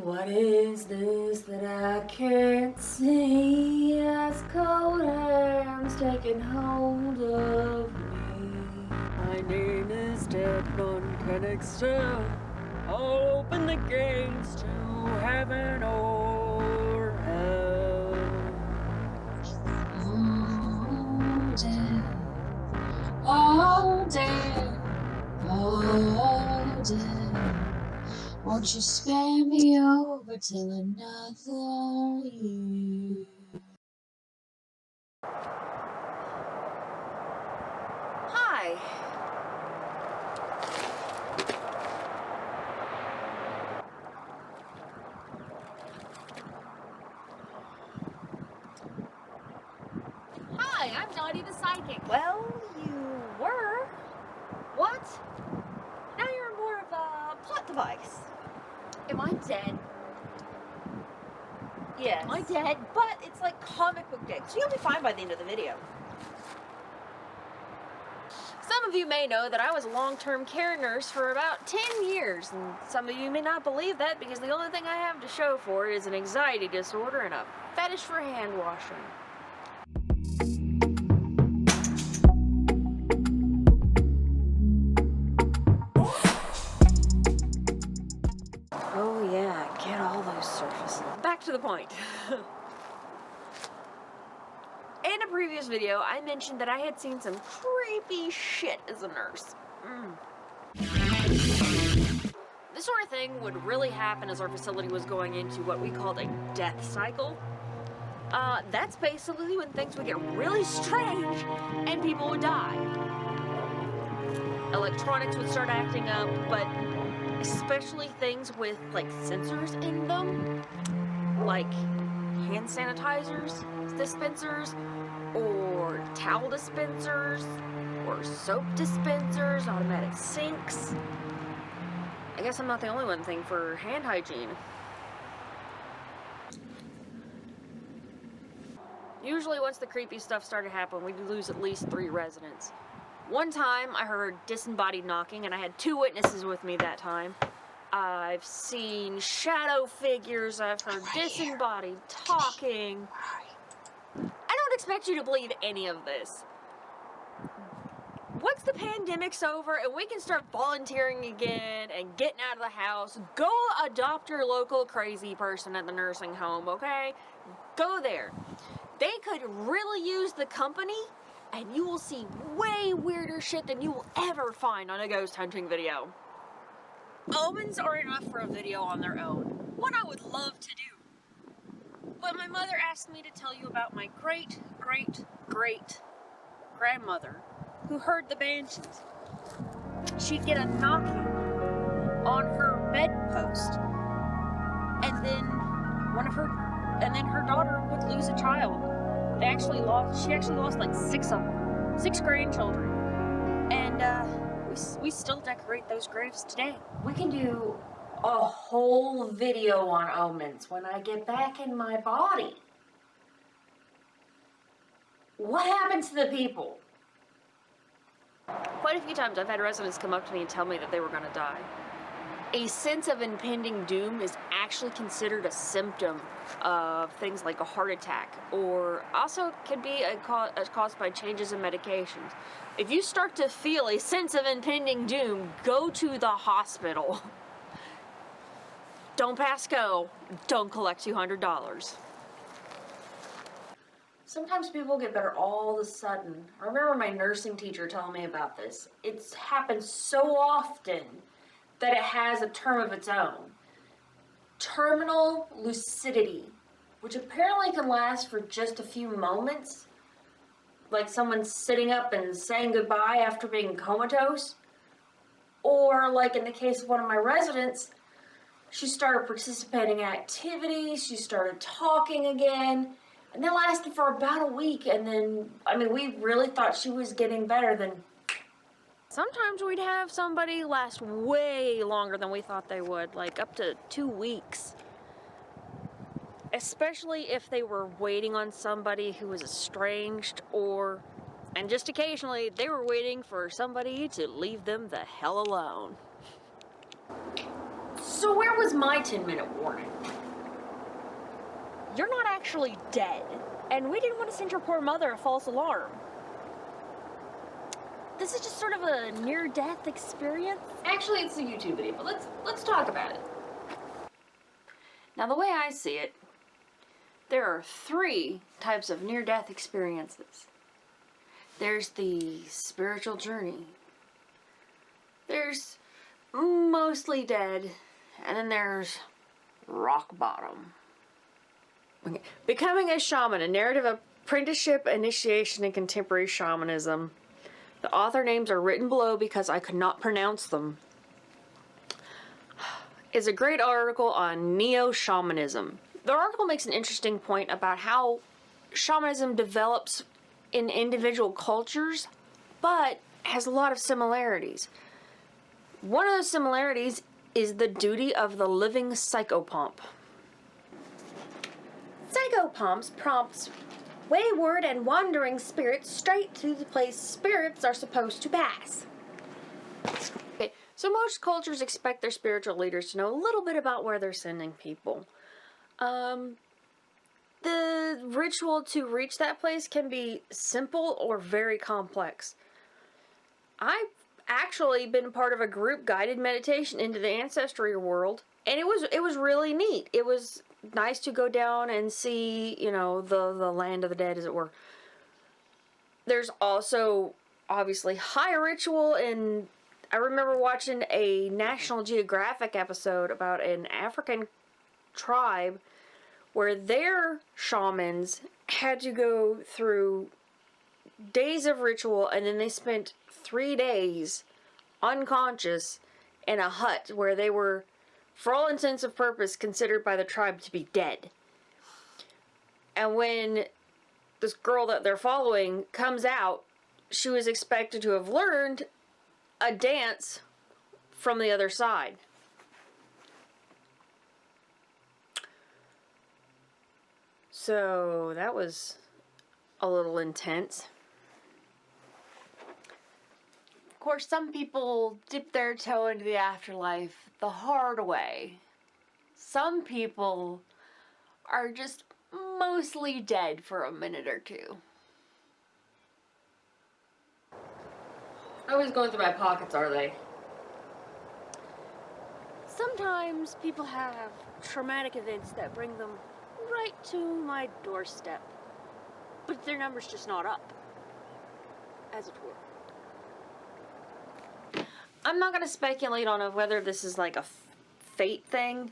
What is this that I can't see as cold hands taking hold of me? My name is dead, none can extend. I'll open the gates to heaven or hell. Oh, dear. Oh, dear. Oh, dear. Won't you spare me over till another year? Hi. Hi, I'm Dottie the Psychic. Well, you were. What? Now you're more of a plot device. Am I dead? Yes. Am I dead? But it's like comic book day, so you'll be fine by the end of the video. Some of you may know that I was a long-term care nurse for about 10 years, and some of you may not believe that because the only thing I have to show for it is an anxiety disorder and a fetish for hand washing. Oh yeah, get all those surfaces. Back to the point. In a previous video, I mentioned that I had seen some creepy shit as a nurse. This sort of thing would really happen as our facility was going into what we called a death cycle. That's basically when things would get really strange and people would die. Electronics would start acting up, but especially things with like sensors in them, like hand sanitizers, dispensers, or towel dispensers, or soap dispensers, automatic sinks. I guess I'm not the only one thing for hand hygiene. Usually once the creepy stuff started happening, we'd lose at least 3 residents. One time I heard disembodied knocking, and I had 2 witnesses with me that time. I've seen shadow figures, I've heard disembodied talking. I don't expect you to believe any of this. Once the pandemic's over and we can start volunteering again and getting out of the house, go adopt your local crazy person at the nursing home, okay? Go there. They could really use the company, and you will see way weirder shit than you will ever find on a ghost hunting video. Omens are enough for a video on their own. What I would love to do. But my mother asked me to tell you about my great grandmother who heard the banshees. She'd get a knocking on her bedpost, and then her daughter would lose a child. She actually lost like 6 of them, 6 grandchildren, and we still decorate those graves today. We can do a whole video on omens when I get back in my body. What happened to the people? Quite a few times I've had residents come up to me and tell me that they were going to die. A sense of impending doom is actually considered a symptom of things like a heart attack, or also can be caused by changes in medications. If you start to feel a sense of impending doom, go to the hospital. Don't pass go. Don't collect $200. Sometimes people get better all of a sudden. I remember my nursing teacher telling me about this. It's happened so often that it has a term of its own. Terminal lucidity, which apparently can last for just a few moments, like someone sitting up and saying goodbye after being comatose. Or like in the case of one of my residents, she started participating in activities, she started talking again, and that lasted for about a week, and then, we really thought she was getting better than... Sometimes we'd have somebody last way longer than we thought they would, like up to 2 weeks. Especially if they were waiting on somebody who was estranged, and just occasionally, they were waiting for somebody to leave them the hell alone. So where was my 10-minute warning? You're not actually dead, and we didn't want to send your poor mother a false alarm. This is just sort of a near-death experience. Actually, it's a YouTube video, but let's talk about it. Now, the way I see it, there are 3 types of near-death experiences. There's the spiritual journey. There's mostly dead. And then there's rock bottom. Okay. Becoming a shaman, a narrative apprenticeship, initiation in contemporary shamanism. The author names are written below because I could not pronounce them. It's a great article on neo-shamanism. The article makes an interesting point about how shamanism develops in individual cultures, but has a lot of similarities. One of those similarities is the duty of the living psychopomp. Psychopomps prompts wayward and wandering spirits straight to the place spirits are supposed to pass. Okay, so most cultures expect their spiritual leaders to know a little bit about where they're sending people. The ritual to reach that place can be simple or very complex. I've actually been part of a group guided meditation into the ancestry world, and it was really neat. It was nice to go down and see, the land of the dead, as it were. There's also obviously high ritual, and I remember watching a National Geographic episode about an African tribe where their shamans had to go through days of ritual, and then they spent 3 days unconscious in a hut where they were, for all intents and purposes, considered by the tribe to be dead. And when this girl that they're following comes out, she was expected to have learned a dance from the other side. So that was a little intense. Of course, some people dip their toe into the afterlife the hard way. Some people are just mostly dead for a minute or 2. Always going through my pockets, are they? Sometimes people have traumatic events that bring them right to my doorstep. But their number's just not up, as it were. I'm not going to speculate on whether this is like a fate thing,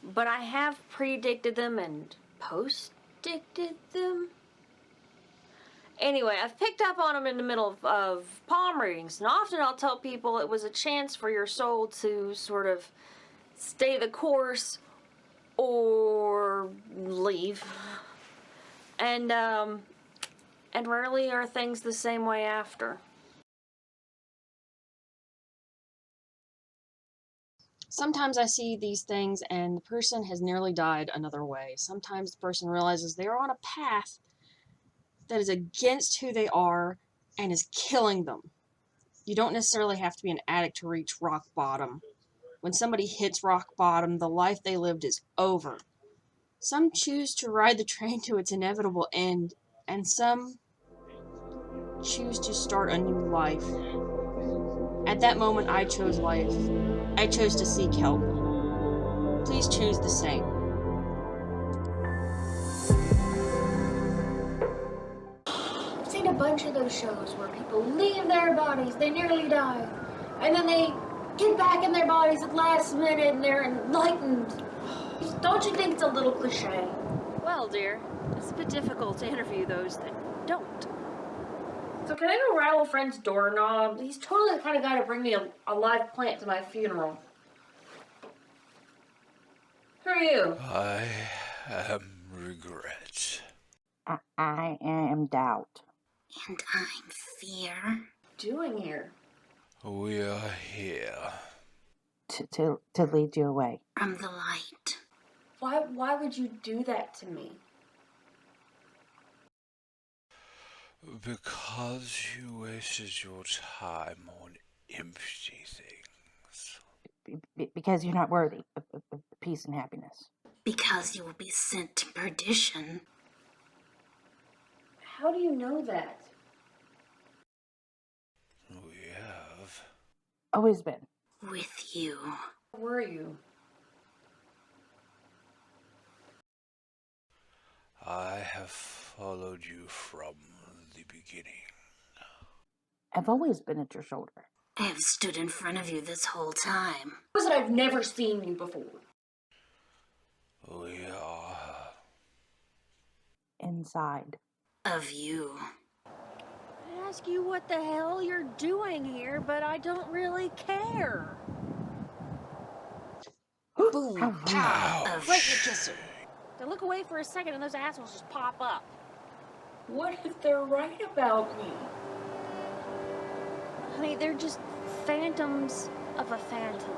but I have predicted them and post-dicted them. Anyway, I've picked up on them in the middle of palm readings, and often I'll tell people it was a chance for your soul to sort of stay the course or leave. And rarely are things the same way after. Sometimes I see these things and the person has nearly died another way. Sometimes the person realizes they are on a path that is against who they are and is killing them. You don't necessarily have to be an addict to reach rock bottom. When somebody hits rock bottom, the life they lived is over. Some choose to ride the train to its inevitable end, and some choose to start a new life. At that moment, I chose life. I chose to seek help. Please choose the same. I've seen a bunch of those shows where people leave their bodies, they nearly die, and then they get back in their bodies at last minute and they're enlightened. Don't you think it's a little cliche? Well, dear, it's a bit difficult to interview those that don't. So can I go rattle a friend's doorknob? He's totally the kind of guy to bring me a live plant to my funeral. Who are you? I am regret. I am doubt. And I'm fear. Doing here? We are here. To lead you away. From the light. Why would you do that to me? Because you wasted your time on empty things. Because you're not worthy of peace and happiness. Because you will be sent to perdition. How do you know that? We have. Always been. With you. Where were you? I have followed you from the beginning. I've always been at your shoulder. I have stood in front of you this whole time. How is it I've never seen you before? We are. Inside. Of you. I ask you what the hell you're doing here, but I don't really care. Boom. How Pow. Of Right in the kisser. They look away for a second and those assholes just pop up. What if they're right about me? Honey, they're just phantoms of a phantom.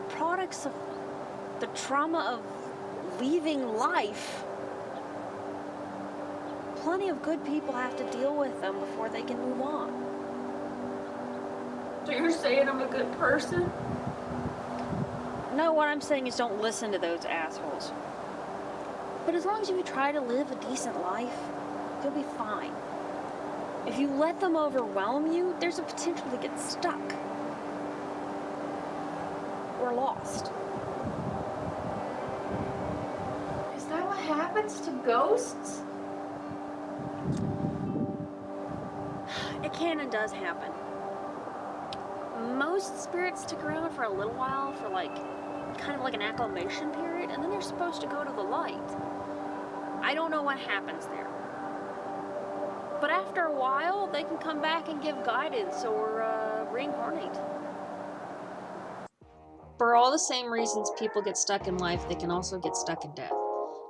Products of the trauma of leaving life. Plenty of good people have to deal with them before they can move on. So you're saying I'm a good person? No, what I'm saying is don't listen to those assholes. But as long as you try to live a decent life, you'll be fine. If you let them overwhelm you, there's a potential to get stuck. Or lost. Is that what happens to ghosts? It can and does happen. Most spirits stick around for a little while for kind of like an acclimation period, and then they're supposed to go to the light. I don't know what happens there. But after a while, they can come back and give guidance or reincarnate. For all the same reasons people get stuck in life, they can also get stuck in death.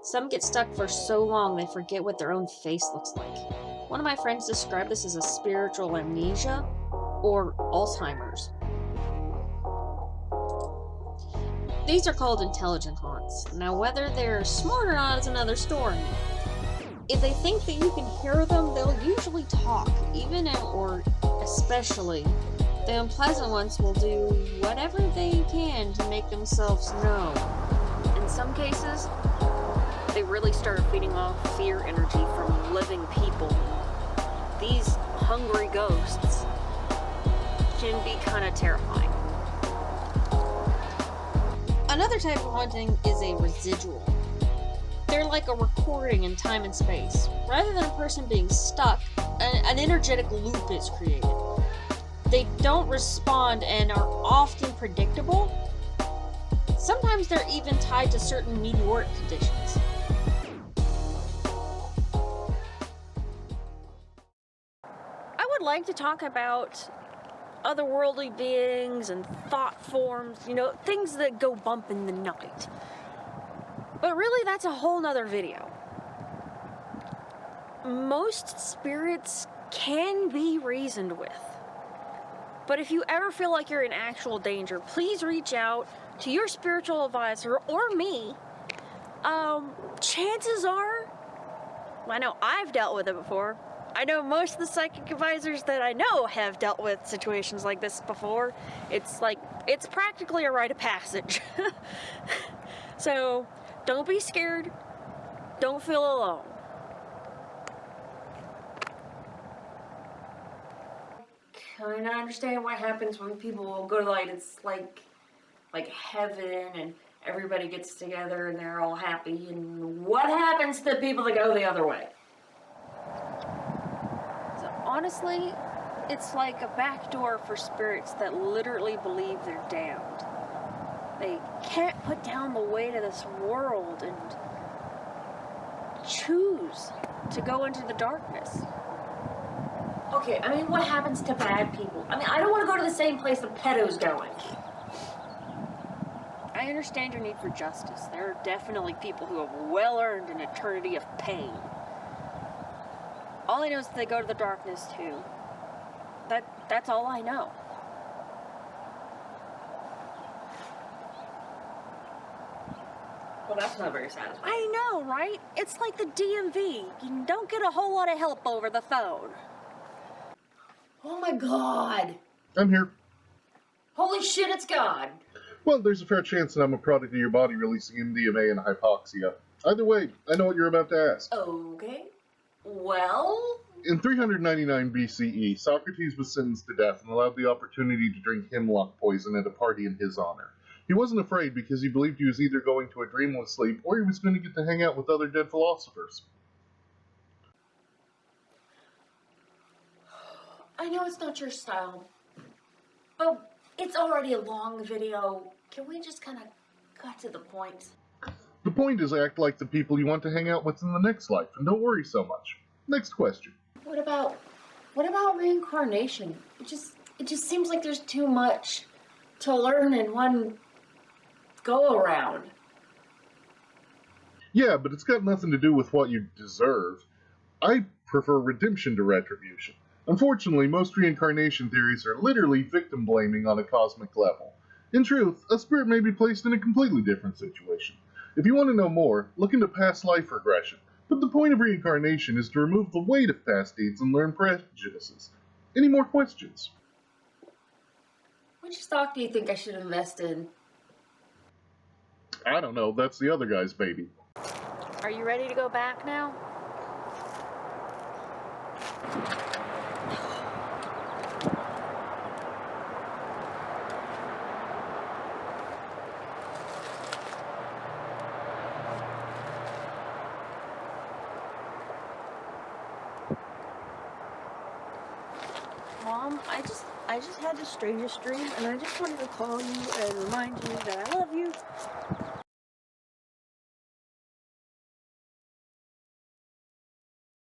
Some get stuck for so long they forget what their own face looks like. One of my friends described this as a spiritual amnesia or Alzheimer's. These are called intelligent haunts. Now, whether they're smart or not is another story. If they think that you can hear them, they'll usually talk, or especially, the unpleasant ones will do whatever they can to make themselves known. In some cases, they really start feeding off fear energy from living people. These hungry ghosts can be kind of terrifying. Another type of haunting is a residual. They're like a recording in time and space. Rather than a person being stuck, an energetic loop is created. They don't respond and are often predictable. Sometimes they're even tied to certain meteoric conditions. I would like to talk about otherworldly beings and thought forms, things that go bump in the night. But really, that's a whole nother video. Most spirits can be reasoned with. But if you ever feel like you're in actual danger, please reach out to your spiritual advisor or me. Chances are, I know I've dealt with it before. I know most of the psychic advisors that I know have dealt with situations like this before. It's practically a rite of passage. So, don't be scared. Don't feel alone. Kind of understand what happens when people go to the light. It's like heaven, and everybody gets together and they're all happy. And what happens to people that go the other way? So honestly, it's like a backdoor for spirits that literally believe they're damned. They can't put down the weight of this world and choose to go into the darkness. Okay, what happens to bad people? I don't want to go to the same place the pedo's going. I understand your need for justice. There are definitely people who have well earned an eternity of pain. All I know is that they go to the darkness too. That's all I know. Well, that's not very satisfying. I know, right? It's like the DMV. You don't get a whole lot of help over the phone. Oh my God. I'm here. Holy shit, it's God! Well, there's a fair chance that I'm a product of your body releasing MDMA and hypoxia. Either way, I know what you're about to ask. Okay. Well? In 399 BCE, Socrates was sentenced to death and allowed the opportunity to drink hemlock poison at a party in his honor. He wasn't afraid because he believed he was either going to a dreamless sleep or he was going to get to hang out with other dead philosophers. I know it's not your style, but it's already a long video. Can we just kind of cut to the point? The point is act like the people you want to hang out with in the next life, and don't worry so much. Next question. What about reincarnation? It just seems like there's too much to learn in one go around. Yeah, but it's got nothing to do with what you deserve. I prefer redemption to retribution. Unfortunately, most reincarnation theories are literally victim blaming on a cosmic level. In truth, a spirit may be placed in a completely different situation. If you want to know more, look into past life regression. But the point of reincarnation is to remove the weight of past deeds and learn prejudices. Any more questions? Which stock do you think I should invest in? I don't know, that's the other guy's baby. Are you ready to go back now? Mom, I just had the strangest dream, and I just wanted to call you and remind you that I love you.